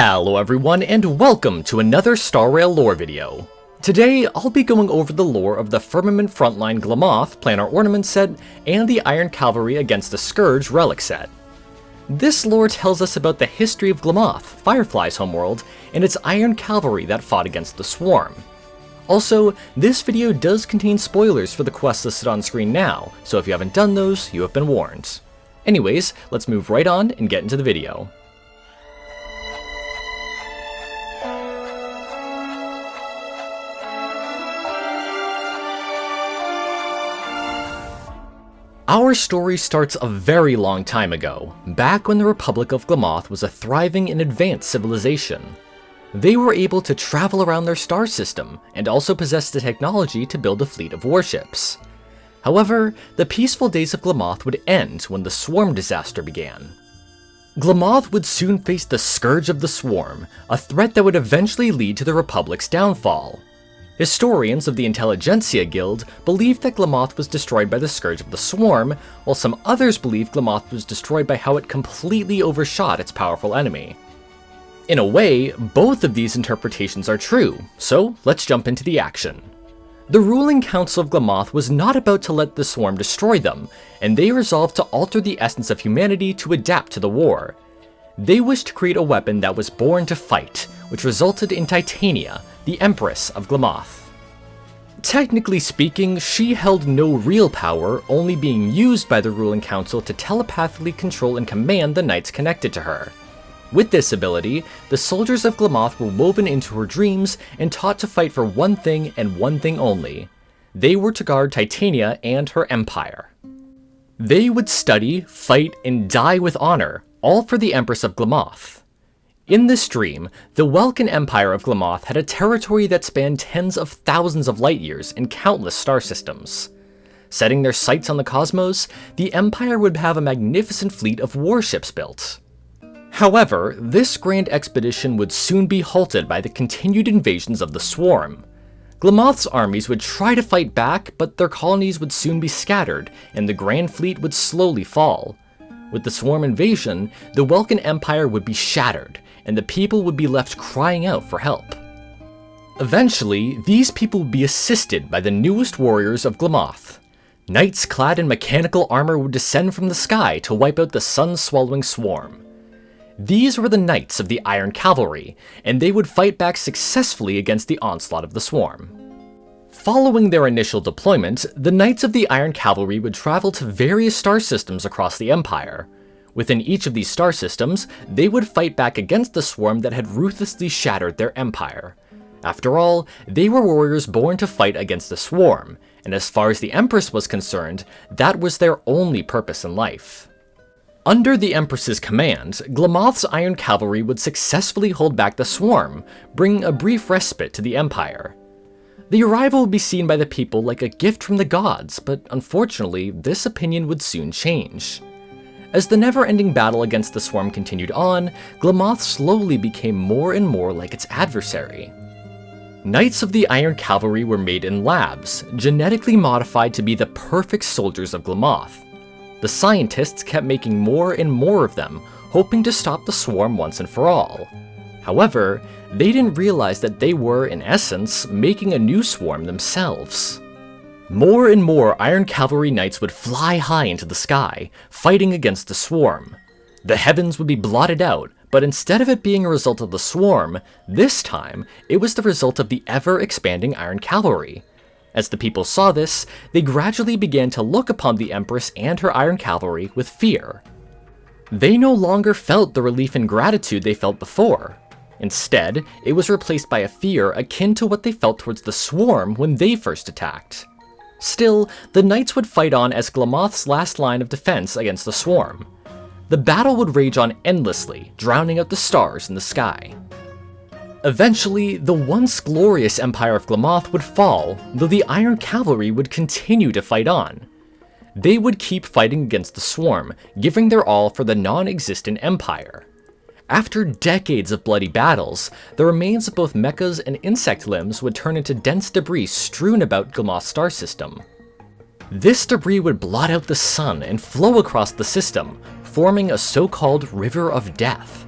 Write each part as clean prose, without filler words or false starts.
Hello everyone, and welcome to another Star Rail lore video. Today, I'll be going over the lore of the Firmament Frontline Glamoth Planar Ornament set and the Iron Cavalry against the Scourge relic set. This lore tells us about the history of Glamoth, Firefly's homeworld, and its Iron Cavalry that fought against the Swarm. Also, this video does contain spoilers for the quests listed on screen now, so if you haven't done those, you have been warned. Anyways, let's move right on and get into the video. Our story starts a very long time ago, back when the Republic of Glamoth was a thriving and advanced civilization. They were able to travel around their star system, and also possessed the technology to build a fleet of warships. However, the peaceful days of Glamoth would end when the Swarm disaster began. Glamoth would soon face the Scourge of the Swarm, a threat that would eventually lead to the Republic's downfall. Historians of the Intelligentsia Guild believed that Glamoth was destroyed by the Scourge of the Swarm, while some others believed Glamoth was destroyed by how it completely overshot its powerful enemy. In a way, both of these interpretations are true, so let's jump into the action. The ruling council of Glamoth was not about to let the Swarm destroy them, and they resolved to alter the essence of humanity to adapt to the war. They wished to create a weapon that was born to fight, which resulted in Titania, the Empress of Glamoth. Technically speaking, she held no real power, only being used by the ruling council to telepathically control and command the knights connected to her. With this ability, the soldiers of Glamoth were woven into her dreams and taught to fight for one thing and one thing only. They were to guard Titania and her empire. They would study, fight, and die with honor, all for the Empress of Glamoth. In this dream, the Welkin Empire of Glamoth had a territory that spanned tens of thousands of light years and countless star systems. Setting their sights on the cosmos, the Empire would have a magnificent fleet of warships built. However, this grand expedition would soon be halted by the continued invasions of the Swarm. Glamoth's armies would try to fight back, but their colonies would soon be scattered, and the Grand Fleet would slowly fall. With the Swarm invasion, the Welkin Empire would be shattered, and the people would be left crying out for help. Eventually, these people would be assisted by the newest warriors of Glamoth. Knights clad in mechanical armor would descend from the sky to wipe out the sun-swallowing Swarm. These were the Knights of the Iron Cavalry, and they would fight back successfully against the onslaught of the Swarm. Following their initial deployment, the Knights of the Iron Cavalry would travel to various star systems across the Empire. Within each of these star systems, they would fight back against the Swarm that had ruthlessly shattered their empire. After all, they were warriors born to fight against the Swarm, and as far as the Empress was concerned, that was their only purpose in life. Under the Empress's command, Glamoth's Iron Cavalry would successfully hold back the Swarm, bringing a brief respite to the Empire. The arrival would be seen by the people like a gift from the gods, but unfortunately, this opinion would soon change. As the never-ending battle against the Swarm continued on, Glamoth slowly became more and more like its adversary. Knights of the Iron Cavalry were made in labs, genetically modified to be the perfect soldiers of Glamoth. The scientists kept making more and more of them, hoping to stop the Swarm once and for all. However, they didn't realize that they were, in essence, making a new Swarm themselves. More and more Iron Cavalry Knights would fly high into the sky, fighting against the Swarm. The heavens would be blotted out, but instead of it being a result of the Swarm, this time it was the result of the ever-expanding Iron Cavalry. As the people saw this, they gradually began to look upon the Empress and her Iron Cavalry with fear. They no longer felt the relief and gratitude they felt before. Instead, it was replaced by a fear akin to what they felt towards the Swarm when they first attacked. Still, the Knights would fight on as Glamoth's last line of defense against the Swarm. The battle would rage on endlessly, drowning out the stars in the sky. Eventually, the once glorious Empire of Glamoth would fall, though the Iron Cavalry would continue to fight on. They would keep fighting against the Swarm, giving their all for the non-existent Empire. After decades of bloody battles, the remains of both mechas and insect limbs would turn into dense debris strewn about Glamoth's star system. This debris would blot out the sun and flow across the system, forming a so-called River of Death.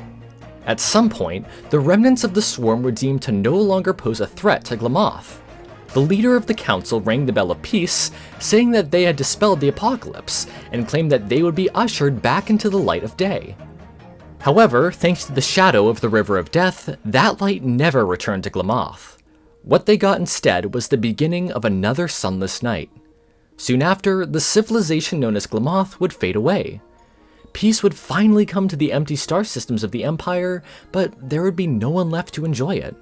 At some point, the remnants of the swarm were deemed to no longer pose a threat to Glamoth. The leader of the council rang the bell of peace, saying that they had dispelled the apocalypse, and claimed that they would be ushered back into the light of day. However, thanks to the shadow of the River of Death, that light never returned to Glamoth. What they got instead was the beginning of another sunless night. Soon after, the civilization known as Glamoth would fade away. Peace would finally come to the empty star systems of the Empire, but there would be no one left to enjoy it.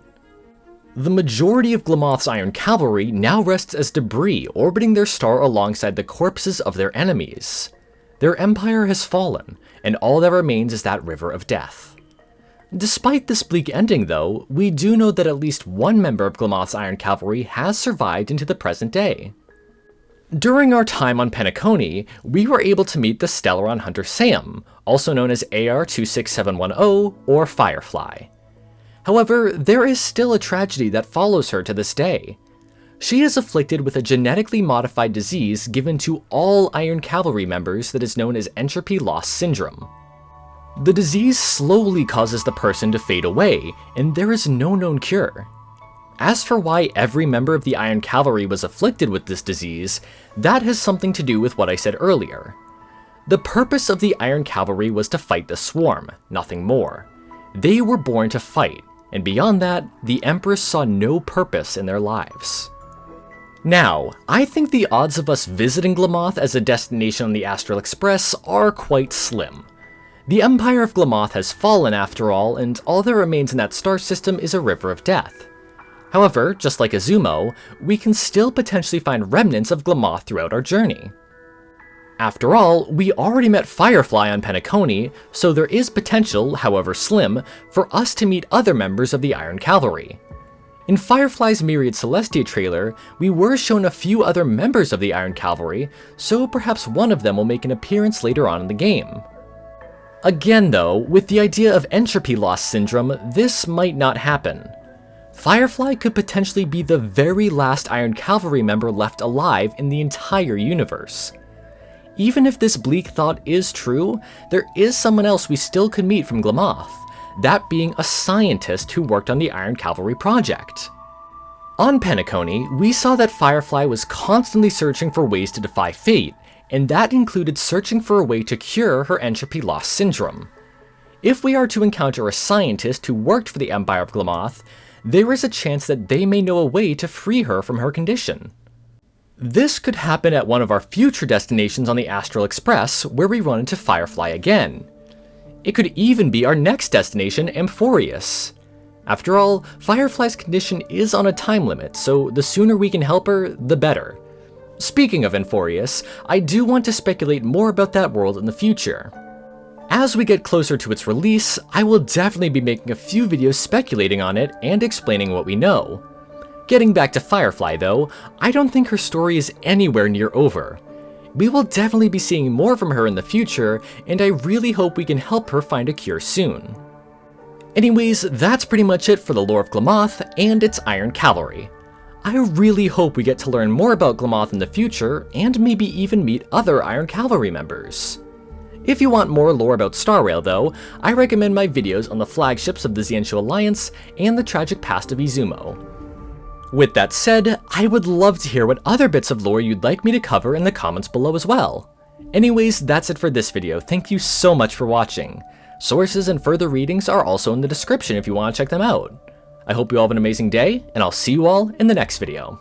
The majority of Glamoth's Iron Cavalry now rests as debris orbiting their star alongside the corpses of their enemies. Their empire has fallen, and all that remains is that River of Death. Despite this bleak ending though, we do know that at least one member of Glamoth's Iron Cavalry has survived into the present day. During our time on Penacony, we were able to meet the Stellaron Hunter Sam, also known as AR-26710 or Firefly. However, there is still a tragedy that follows her to this day. She is afflicted with a genetically modified disease given to all Iron Cavalry members that is known as entropy loss syndrome. The disease slowly causes the person to fade away, and there is no known cure. As for why every member of the Iron Cavalry was afflicted with this disease, that has something to do with what I said earlier. The purpose of the Iron Cavalry was to fight the Swarm, nothing more. They were born to fight, and beyond that, the Empress saw no purpose in their lives. Now, I think the odds of us visiting Glamoth as a destination on the Astral Express are quite slim. The Empire of Glamoth has fallen after all, and all that remains in that star system is a River of Death. However, just like Izumo, we can still potentially find remnants of Glamoth throughout our journey. After all, we already met Firefly on Penacony, so there is potential, however slim, for us to meet other members of the Iron Cavalry. In Firefly's Myriad Celestia trailer, we were shown a few other members of the Iron Cavalry, so perhaps one of them will make an appearance later on in the game. Again though, with the idea of entropy loss syndrome, this might not happen. Firefly could potentially be the very last Iron Cavalry member left alive in the entire universe. Even if this bleak thought is true, there is someone else we still could meet from Glamoth, that being a scientist who worked on the Iron Cavalry project. On Penacony, we saw that Firefly was constantly searching for ways to defy fate, and that included searching for a way to cure her entropy loss syndrome. If we are to encounter a scientist who worked for the Empire of Glamoth, there is a chance that they may know a way to free her from her condition. This could happen at one of our future destinations on the Astral Express, where we run into Firefly again. It could even be our next destination, Amphorius. After all, Firefly's condition is on a time limit, so the sooner we can help her, the better. Speaking of Amphorius, I do want to speculate more about that world in the future. As we get closer to its release, I will definitely be making a few videos speculating on it and explaining what we know. Getting back to Firefly though, I don't think her story is anywhere near over. We will definitely be seeing more from her in the future, and I really hope we can help her find a cure soon. Anyways, that's pretty much it for the lore of Glamoth and its Iron Cavalry. I really hope we get to learn more about Glamoth in the future, and maybe even meet other Iron Cavalry members. If you want more lore about Star Rail though, I recommend my videos on the flagships of the Xianxu Alliance and the tragic past of Izumo. With that said, I would love to hear what other bits of lore you'd like me to cover in the comments below as well. Anyways, that's it for this video. Thank you so much for watching. Sources and further readings are also in the description if you want to check them out. I hope you all have an amazing day, and I'll see you all in the next video.